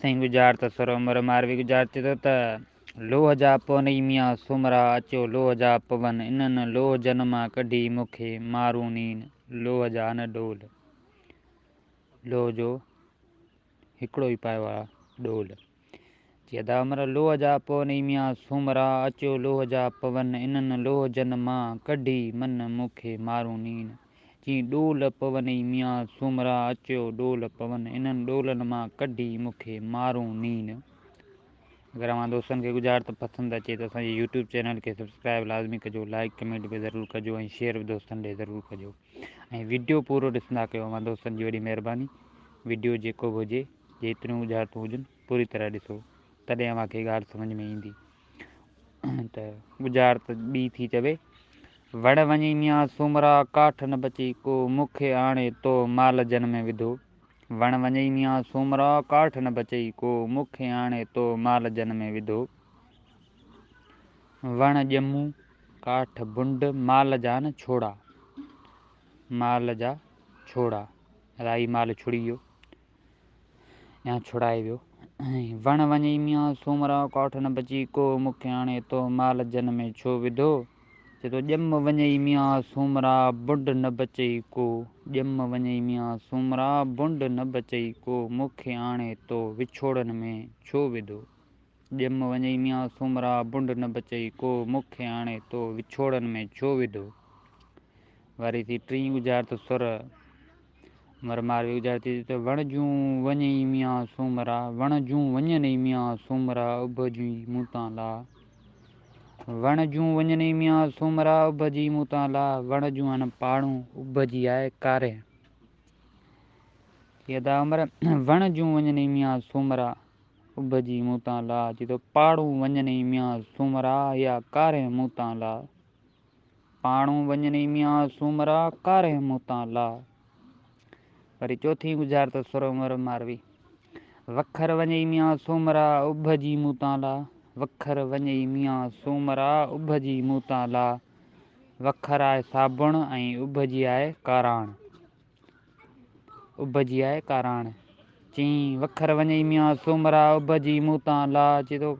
सही गुजार त सर उमर मारवी गुजार चए थो त लोह जा पवन मियां सुमरा अचो लोह जा पवन इन्हनि लोह जन मां कढी मूंखे मारूं नीन लोह जा न डोल। लोह जो हिकिड़ो ई पायो आहे डोल। चए था उमर लोह जा पवन मियां सुमरा अचो लोह जा पवन इन्हनि लोह जन मां कढी मन मूंखे मारूं नीन। चई डोल पवन मियां सुमरा अचो डोल पवन इन्हनि डोलनि मां कढी मूंखे मारूं नीन। अगर अवां दोस्तनि खे गुज़ार त पसंदि अचे त असांजे यूट्यूब चैनल खे सब्सक्राइब लाज़मी कजो, लाइक कमेंट बि ज़रूरु कजो ऐं शेयर बि दोस्तनि ॾे ज़रूरु कजो ऐं वीडियो पूरो ॾिसंदा कयो। अवां दोस्तनि जी वॾी महिरबानी। वीडियो जेको बि हुजे जेतिरियूं गुज़ारितूं हुजनि पूरी तरह ॾिसो, तॾहिं अव्हांखे ॻाल्हि सम्झ में ईंदी। त गुज़ार त ॿी थी चवे, वण वञी मियां सुमरा काठ न बची को मूंखे आणे तो माल जन में विधो। वण वञई मियां सुमरा काठ न बचई को मूंखे आणे तो माल जन में विधो। वण ॼमूं काठ बुंड माल जा न छोड़ा। माल जा छोड़ा अलाई माल छुड़ी वियो या छुड़ाए वियो। वण वञई मियां सुमरा काठ न बची को मूंखे आणे तो माल जन में छो विधो। चए थो ॼम वञई मियां सुमरा बुंड न बचई को ॼम वञई मियां सुमरा बुंड न बचई को मूंखे आणे तो विछोड़नि में छो विधो। ॼम वञई मियां सुमरा बुंड न बचई को मूंखे आणे तो विछोड़नि में छो विधो। वरी थी टीं गुज़ार त सुर मर मारवी गुज़ार थी त वण जूं वञई मियां सुमरा वण जूं वञनि मियां सुमरा उभजी मूं तां ला। वण जूं वञनि मियां सुमरा उभजी मूं तां ला वण जूं आहिनि पाड़ूं उभजी आहे कारे। यदा अमर वण जूं वञनि मियां सुमरा उभजी मूं तां ला चए थो पाड़ूं वञनि मियां सुमरा या कारे मूं तां ला। पाड़ूं वञनि मियां सुमरा कारे मूं तां ला। वरी चौथी गुज़ार त सुर उमर मारवी, वखर वञई मियां सुमरा उभजी मूं तां ला। वखर वञई मियां सुमरा उभजी मूं तां ला। वखर आहे साबुण ऐं उभजी आहे काराण। उभजी आहे काराण। चई वखर वञई मियां सुमरा उभजी मूं तां ला चए थो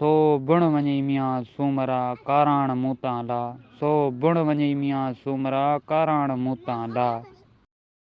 सो बुण वञई मियां सुमरा काराण मूं तां ला। सो बुण वञई मियां सुमरा काराण मूं तां ला।